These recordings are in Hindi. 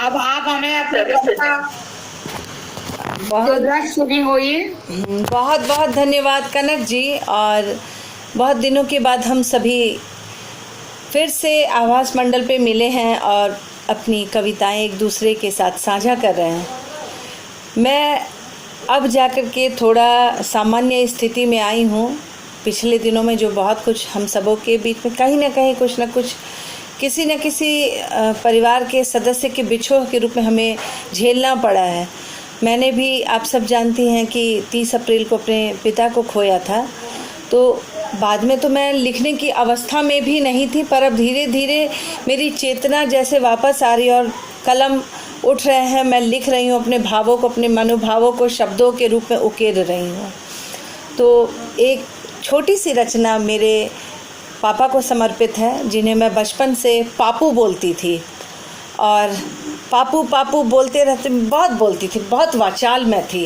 अब आप हमें अपनी कविता बहुत शुरू हुई। बहुत बहुत धन्यवाद कनक जी। और बहुत दिनों के बाद हम सभी फिर से आवास मंडल पे मिले हैं और अपनी कविताएं एक दूसरे के साथ साझा कर रहे हैं। मैं अब जाकर के थोड़ा सामान्य स्थिति में आई हूँ। पिछले दिनों में जो बहुत कुछ हम सबों के बीच में कहीं ना कहीं कुछ ना कुछ किसी न किसी परिवार के सदस्य के बिछोह के रूप में हमें झेलना पड़ा है। मैंने भी, आप सब जानती हैं कि 30 अप्रैल को अपने पिता को खोया था। तो बाद में तो मैं लिखने की अवस्था में भी नहीं थी, पर अब धीरे धीरे मेरी चेतना जैसे वापस आ रही है और कलम उठ रहे हैं। मैं लिख रही हूँ अपने भावों को, अपने मनोभावों को शब्दों के रूप में उकेर रही हूँ। तो एक छोटी सी रचना मेरे पापा को समर्पित है, जिन्हें मैं बचपन से पापू बोलती थी। और पापू पापू बोलते रहते, बहुत बोलती थी, बहुत वाचाल मैं थी।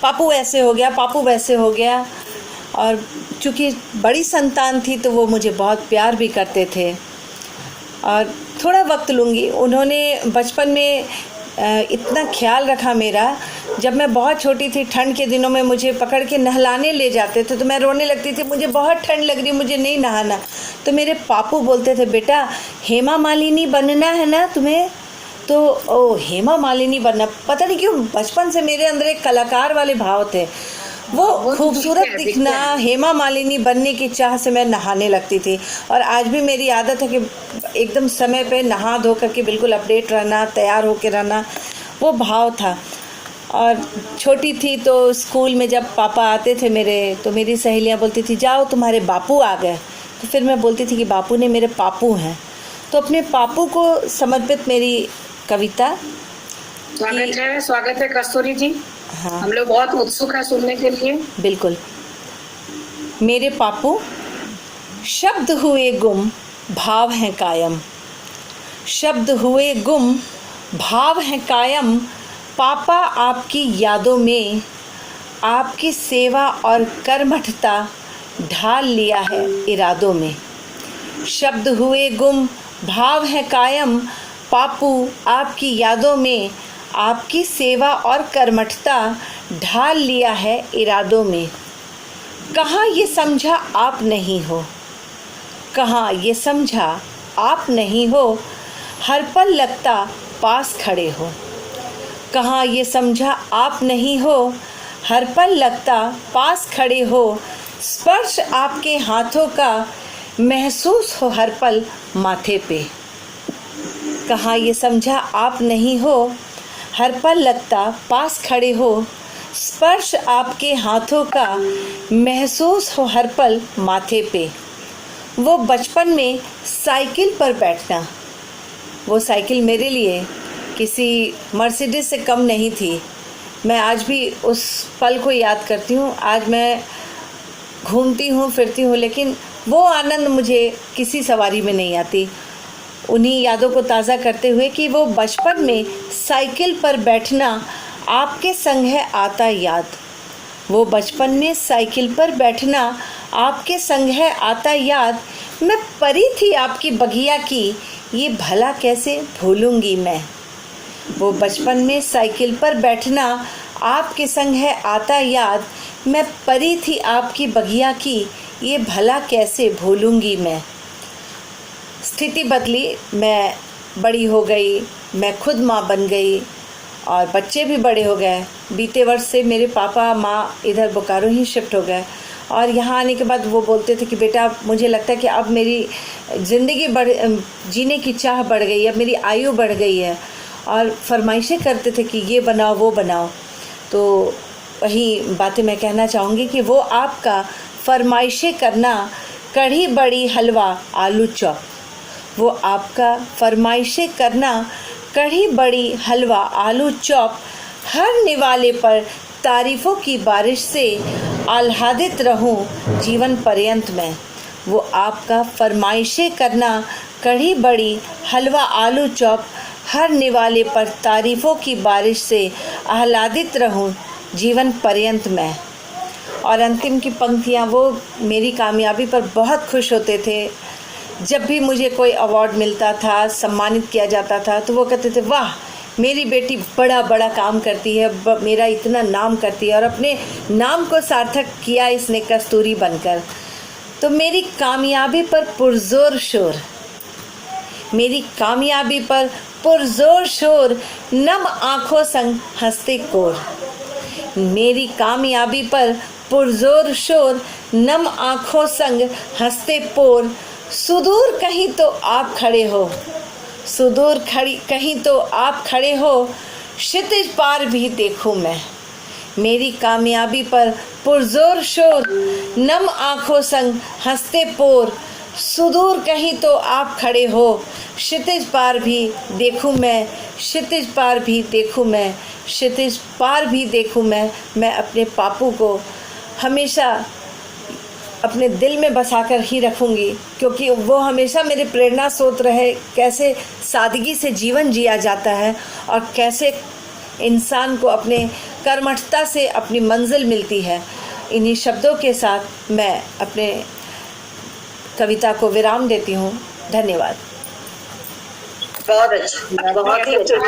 पापू ऐसे हो गया, पापू वैसे हो गया। और चूँकि बड़ी संतान थी तो वो मुझे बहुत प्यार भी करते थे। और थोड़ा वक्त लूँगी, उन्होंने बचपन में इतना ख्याल रखा मेरा। जब मैं बहुत छोटी थी, ठंड के दिनों में मुझे पकड़ के नहलाने ले जाते थे तो मैं रोने लगती थी, मुझे बहुत ठंड लग रही, मुझे नहीं नहाना। तो मेरे पापू बोलते थे, बेटा हेमा मालिनी बनना है ना तुम्हें? तो ओ हेमा मालिनी बनना, पता नहीं क्यों बचपन से मेरे अंदर एक कलाकार वाले भाव थे। वो खूबसूरत दिखना, हेमा मालिनी बनने की चाह से मैं नहाने लगती थी। और आज भी मेरी आदत है कि एकदम समय पे नहा धो करके बिल्कुल अपडेट रहना, तैयार होकर रहना, वो भाव था। और छोटी थी तो स्कूल में जब पापा आते थे मेरे, तो मेरी सहेलियां बोलती थी जाओ तुम्हारे बापू आ गए। तो फिर मैं बोलती थी कि बापू ने मेरे पापू हैं। तो अपने पापू को समर्पित मेरी कविता। स्वागत है कस्तूरी जी। हाँ, हम लोग बहुत उत्सुक हैं सुनने के लिए। बिल्कुल। मेरे पापू, शब्द हुए गुम, भाव हैं कायम। शब्द हुए गुम, भाव हैं कायम। पापा आपकी यादों में आपकी सेवा और कर्मठता ढाल लिया है इरादों में। शब्द हुए गुम, भाव हैं कायम। पापू आपकी यादों में आपकी सेवा और कर्मठता ढाल लिया है इरादों में। कहाँ ये समझा आप नहीं हो, कहाँ ये समझा आप नहीं हो, हर पल लगता पास खड़े हो। कहाँ ये समझा आप नहीं हो, हर पल लगता पास खड़े हो। स्पर्श आपके हाथों का महसूस हो हर पल माथे पे। कहाँ ये समझा आप नहीं हो, हर पल लगता पास खड़े हो। स्पर्श आपके हाथों का महसूस हो हर पल माथे पे। वो बचपन में साइकिल पर बैठना, वो साइकिल मेरे लिए किसी मर्सिडीज से कम नहीं थी। मैं आज भी उस पल को याद करती हूँ। आज मैं घूमती हूँ, फिरती हूँ, लेकिन वो आनंद मुझे किसी सवारी में नहीं आती। उन्हीं यादों को ताज़ा करते हुए कि वो बचपन में साइकिल पर बैठना आपके संग है आता याद। वो बचपन में साइकिल पर बैठना आपके संग है आता याद। मैं परी थी आपकी बगिया की, ये भला कैसे भूलूंगी मैं। वो बचपन में साइकिल पर बैठना आपके संग है आता याद। मैं परी थी आपकी बगिया की, ये भला कैसे भूलूंगी मैं। स्थिति बदली, मैं बड़ी हो गई, मैं खुद माँ बन गई और बच्चे भी बड़े हो गए। बीते वर्ष से मेरे पापा माँ इधर बोकारो ही शिफ्ट हो गए। और यहाँ आने के बाद वो बोलते थे कि बेटा मुझे लगता है कि अब मेरी ज़िंदगी जीने की चाह बढ़ गई है, अब मेरी आयु बढ़ गई है। और फरमाइशें करते थे कि ये बनाओ वो बनाओ। तो वही बातें मैं कहना चाहूँगी कि वो आपका फरमाइशें करना, कढ़ी बड़ी हलवा आलू चॉप। वो आपका फरमाइशें करना, कढ़ी बड़ी हलवा आलू चॉप। हर निवाले पर तारीफ़ों की बारिश से आह्लादित रहूं जीवन पर्यंत मैं। वो आपका फरमाइशें करना, कढ़ी बड़ी हलवा आलू चॉप। हर निवाले पर तारीफ़ों की बारिश से आह्लादित रहूं जीवन पर्यंत मैं। और अंतिम की पंक्तियाँ, वो मेरी कामयाबी पर बहुत खुश होते थे। जब भी मुझे कोई अवार्ड मिलता था, सम्मानित किया जाता था, तो वो कहते थे वाह मेरी बेटी बड़ा बड़ा काम करती है, मेरा इतना नाम करती है और अपने नाम को सार्थक किया इसने कस्तूरी बनकर। तो मेरी कामयाबी पर पुरजोर शोर, मेरी कामयाबी पर पुरजोर शोर, नम आँखों संग हंसते कोर। मेरी कामयाबी पर पुरजोर शोर, नम आँखों संग हंसते पोर। सुदूर कहीं तो आप खड़े हो, सुदूर खड़ी कहीं तो आप खड़े हो, क्षितिज पार भी देखूं मैं। मेरी कामयाबी पर पुरजोर शोर, नम आँखों संग हंसते पोर। सुदूर कहीं तो आप खड़े हो, क्षितिज पार भी देखूं मैं, क्षितिज पार भी देखूं मैं, क्षितिज पार भी देखूं मैं। मैं अपने पापू को हमेशा अपने दिल में बसाकर ही रखूंगी, क्योंकि वो हमेशा मेरे प्रेरणा स्रोत रहे। कैसे सादगी से जीवन जिया जाता है और कैसे इंसान को अपने कर्मठता से अपनी मंजिल मिलती है। इन्हीं शब्दों के साथ मैं अपने कविता को विराम देती हूँ। धन्यवाद। बहुत अच्छा, बहुत ही अच्छा।